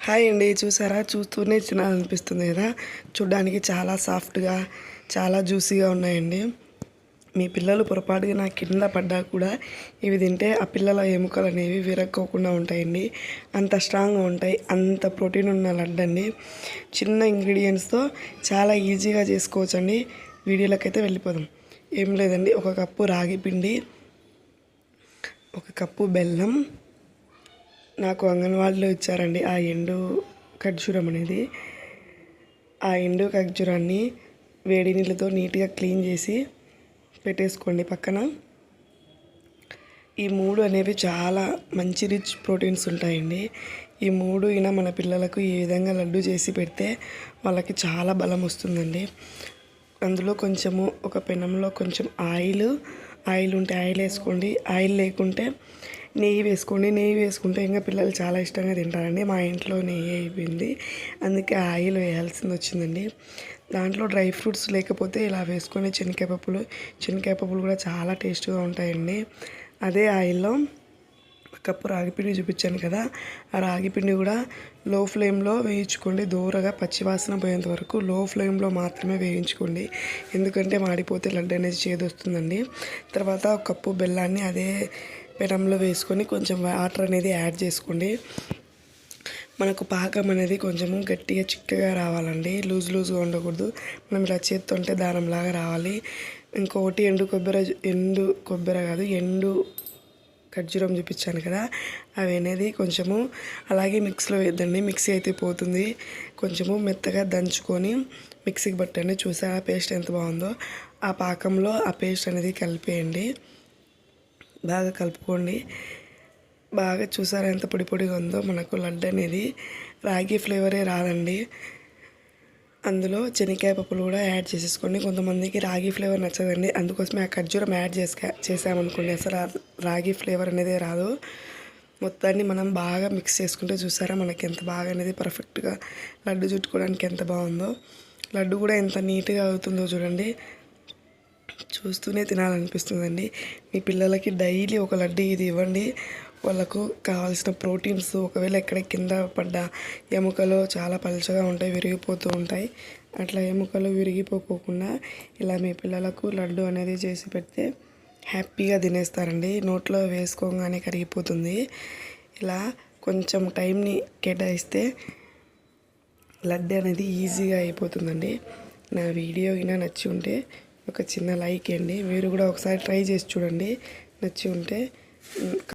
Hi అండి, చూసారా? చూస్తూనే తినాలనిపిస్తుంది కదా. చూడ్డానికి చాలా సాఫ్ట్గా, చాలా జ్యూసీగా ఉన్నాయండి. మీ పిల్లలు పొరపాటుగా నా కింద పడ్డా కూడా ఇవి తింటే ఆ పిల్లల ఎముకలు అనేవి విరక్కోకుండా ఉంటాయండి. అంత స్ట్రాంగ్గా ఉంటాయి. అంత ప్రోటీన్ ఉన్న లడ్డండి. చిన్న ఇంగ్రీడియంట్స్తో చాలా ఈజీగా చేసుకోవచ్చండి. వీడియోలోకి అయితే వెళ్ళిపోదాం. ఏం లేదండి, ఒక కప్పు రాగి పిండి, ఒక కప్పు బెల్లం, నాకు అంగన్వాడీలో ఇచ్చారండి ఆ ఎండు ఖర్జూరం అనేది. ఆ ఎండు ఖర్జూరాన్ని వేడి నీళ్ళతో నీట్గా క్లీన్ చేసి పెట్టేసుకోండి పక్కన. ఈ మూడు అనేవి చాలా మంచి రిచ్ ప్రోటీన్స్ ఉంటాయండి. ఈ మూడు అయినా మన పిల్లలకు ఈ విధంగా లడ్డు చేసి పెడితే వాళ్ళకి చాలా బలం వస్తుందండి. అందులో కొంచెము ఒక పెనంలో కొంచెం ఆయిల్ ఉంటే ఆయిల్ వేసుకోండి. ఆయిల్ లేకుంటే నెయ్యి వేసుకోండి. నెయ్యి వేసుకుంటే ఇంకా పిల్లలు చాలా ఇష్టంగా తింటారండి. మా ఇంట్లో నెయ్యి అయిపోయింది, అందుకే ఆయిల్ వేయాల్సింది వచ్చిందండి. దాంట్లో డ్రై ఫ్రూట్స్ లేకపోతే ఇలా వేసుకొని శనగకాయ పప్పులు కూడా చాలా టేస్ట్గా ఉంటాయండి. అదే ఆయిల్లో కప్పు రాగిపిండి చూపించాను కదా, ఆ రాగిపిండి కూడా లో ఫ్లేమ్లో వేయించుకోండి. దూరగా పచ్చివాసన పోయేంత వరకు లో ఫ్లేమ్లో మాత్రమే వేయించుకోండి. ఎందుకంటే మాడిపోతే లడ్డు అనేది చేదొస్తుందండి. తర్వాత ఒక కప్పు బెల్లాన్ని అదే పెనంలో వేసుకొని కొంచెం వాటర్ అనేది యాడ్ చేసుకోండి. మనకు పాకం అనేది కొంచెము గట్టిగా చిక్కగా రావాలండి. లూజ్గా ఉండకూడదు. మనం ఇలా చేత్తో ఉంటే దారంలాగా రావాలి. ఇంకొకటి ఎండు ఖర్జూరం చూపించాను కదా, అవి అనేది కొంచెము అలాగే మిక్సీలో వేద్దండి. మిక్సీ అయితే పోతుంది. కొంచెము మెత్తగా దంచుకొని మిక్సీకి పట్టండి. చూసారా పేస్ట్ ఎంత బాగుందో? ఆ పాకంలో ఆ పేస్ట్ అనేది కలిపేయండి. బాగా కలుపుకోండి. బాగా చూసారా ఎంత పొడిగా ఉందో? మనకు లడ్డు అనేది రాగి ఫ్లేవరే రాదండి. అందులో శనగకాయ పప్పులు కూడా యాడ్ చేసేసుకోండి. కొంతమందికి రాగి ఫ్లేవర్ నచ్చదండి, అందుకోసమే ఆ ఖర్జూరం యాడ్ చేసామనుకోండి అసలు రాగి ఫ్లేవర్ అనేది రాదు. మొత్తాన్ని మనం బాగా మిక్స్ చేసుకుంటే చూసారా మనకి ఎంత బాగా అనేది పర్ఫెక్ట్గా లడ్డు చుట్టుకోవడానికి ఎంత బాగుందో. లడ్డు కూడా ఎంత నీట్గా అవుతుందో చూడండి. చూస్తూనే తినాలనిపిస్తుందండి. మీ పిల్లలకి డైలీ ఒక లడ్డు ఇది ఇవ్వండి. వాళ్ళకు కావాల్సిన ప్రోటీన్స్, ఒకవేళ ఎక్కడ కింద పడ్డ ఎముకలు చాలా పలుచగా ఉంటాయి, విరిగిపోతూ ఉంటాయి. అట్లా ఎముకలు విరిగిపోకుండా ఇలా మీ పిల్లలకు లడ్డు అనేది చేసి పెడితే హ్యాపీగా తినేస్తారండి. నోట్లో వేసుకోగానే కరిగిపోతుంది. ఇలా కొంచెం టైంని కేటాయిస్తే లడ్డు అనేది ఈజీగా అయిపోతుందండి. నా వీడియో అయినా నచ్చి ఉంటే ఒక చిన్న లైక్ ఇవ్వండి. మీరు కూడా ఒకసారి ట్రై చేసి చూడండి. నచ్చి ఉంటే